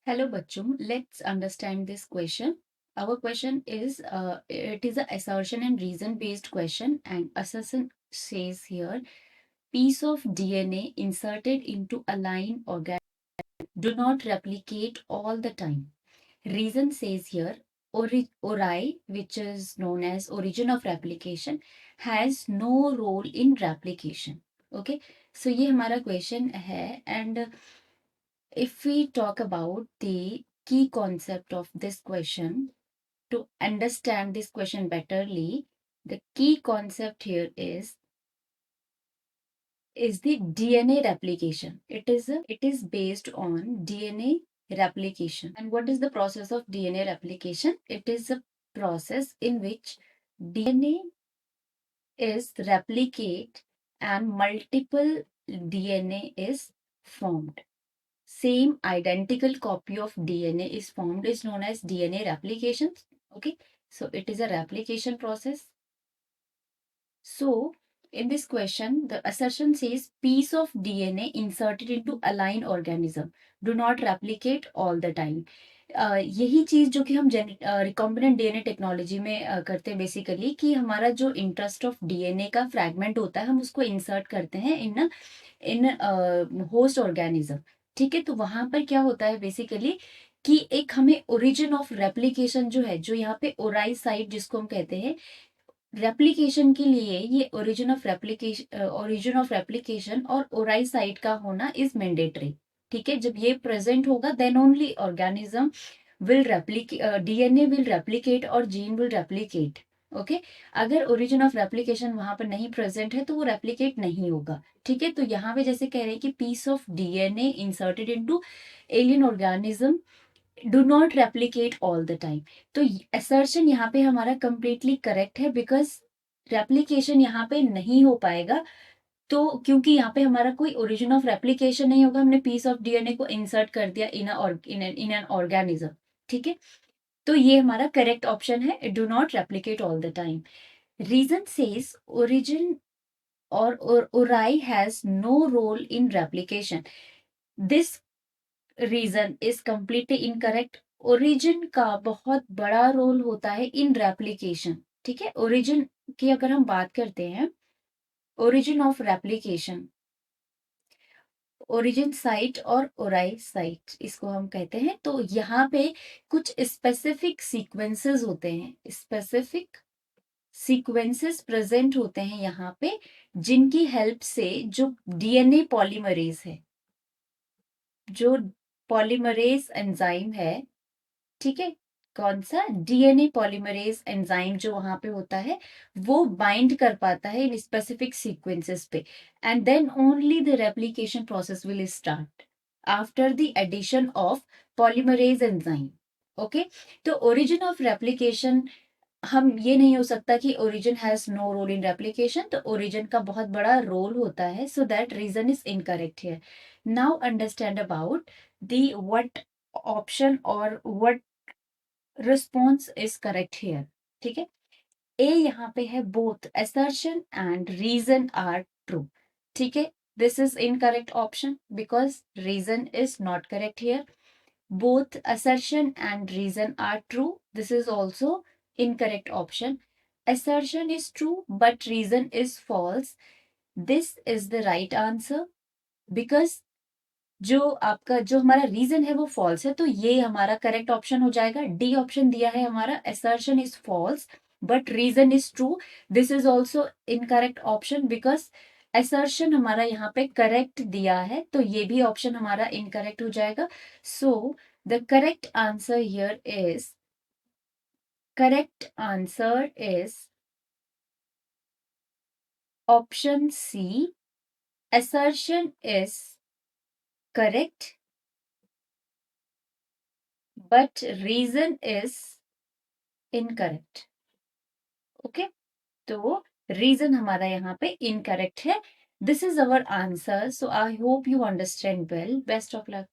Hello, bachchon. Let's understand this question. Our question is, it is an assertion and reason-based question, and assertion says here, piece of DNA inserted into a line organ do not replicate all the time. Reason says here, ori, which is known as origin of replication, has no role in replication. Okay, so ये हमारा question है, and if we talk about the key concept of this question, to understand this question betterly, the key concept here is the DNA replication. It is based on DNA replication. And what is the process of DNA replication? It is a process in which DNA is replicate and multiple DNA is formed. Same identical copy of DNA is formed is known as DNA replication. Okay, so it is a replication process. So in this question, the assertion says piece of DNA inserted into align organism do not replicate all the time. यही चीज जो कि हम recombinant DNA technology में करते हैं basically, कि हमारा जो इंटरेस्ट ऑफ डीएनए का फ्रैगमेंट होता है हम उसको इंसर्ट करते हैं इन होस्ट ऑर्गेनिज्म। ठीक है, तो वहां पर क्या होता है बेसिकली कि एक हमें ओरिजिन ऑफ रेप्लिकेशन जो है, जो यहाँ पे ओराई साइट जिसको हम कहते हैं, रेप्लिकेशन के लिए ये ओरिजिन ऑफ रेप्लिकेशन और ओराई साइट का होना इज मैंडेटरी। ठीक है, जब ये प्रेजेंट होगा then only organism will replicate, DNA will replicate और जीन विल रेप्लिकेट। ओके, अगर ओरिजिन ऑफ रेप्लिकेशन वहां पर नहीं प्रेजेंट है तो वो रेप्लिकेट नहीं होगा। ठीक है, तो यहाँ पे जैसे कह रहे हैं कि piece of DNA inserted into alien organism do not replicate all the time. तो असर्शन यहाँ पे हमारा कंप्लीटली करेक्ट है, बिकॉज रेप्लिकेशन यहाँ पे नहीं हो पाएगा। तो क्योंकि यहाँ पे हमारा कोई ओरिजिन ऑफ रेप्लिकेशन नहीं होगा, हमने पीस ऑफ डीएनए को इंसर्ट कर दिया इन एन ऑर्गेनिज्म। ठीक है, तो ये हमारा करेक्ट ऑप्शन है, do not replicate all the time. Reason says origin और ORI has no role in replication. This reason is completely incorrect. Origin का बहुत बड़ा रोल होता है इन रेप्लिकेशन। ठीक है, ओरिजिन की अगर हम बात करते हैं, origin of replication, origin site और ओराई साइट इसको हम कहते हैं। तो यहाँ पे कुछ स्पेसिफिक सीक्वेंसेस होते हैं, स्पेसिफिक सीक्वेंसेस प्रेजेंट होते हैं यहाँ पे, जिनकी हेल्प से जो डीएनए पॉलीमरेज है, जो पॉलीमरेज एंजाइम है, ठीक है, कौन सा डीएनए पॉलीमरेज एंजाइम जो वहां पे होता है वो बाइंड कर पाता है इन स्पेसिफिक सीक्वेंसेस पे, and then only the replication process will start after the addition of polymerase enzyme. Okay, तो ओरिजिन ऑफ रेप्लिकेशन, हम ये नहीं हो सकता कि origin has no role in replication, तो ओरिजिन का बहुत बड़ा रोल होता है, so that reason is incorrect here. Now understand about the what option और what response is correct here. ठीक है, ए यहाँ पे है both assertion and reason are true. ठीक है, this is incorrect option because reason is not correct here. Both assertion and reason are true. This is also incorrect option. Assertion is true, but reason is false. This is the right answer because जो हमारा reason है वो false है, तो ये हमारा correct option हो जाएगा। डी ऑप्शन दिया है हमारा, assertion is false but reason is true. This is also incorrect option because assertion हमारा यहाँ पे करेक्ट दिया है, तो ये भी ऑप्शन हमारा इनकरेक्ट हो जाएगा। So the correct answer is option C, assertion is correct but reason is incorrect. Okay, तो रीजन हमारा यहाँ पे इनकरेक्ट है। This is our answer, so I hope you understand well. Best of luck.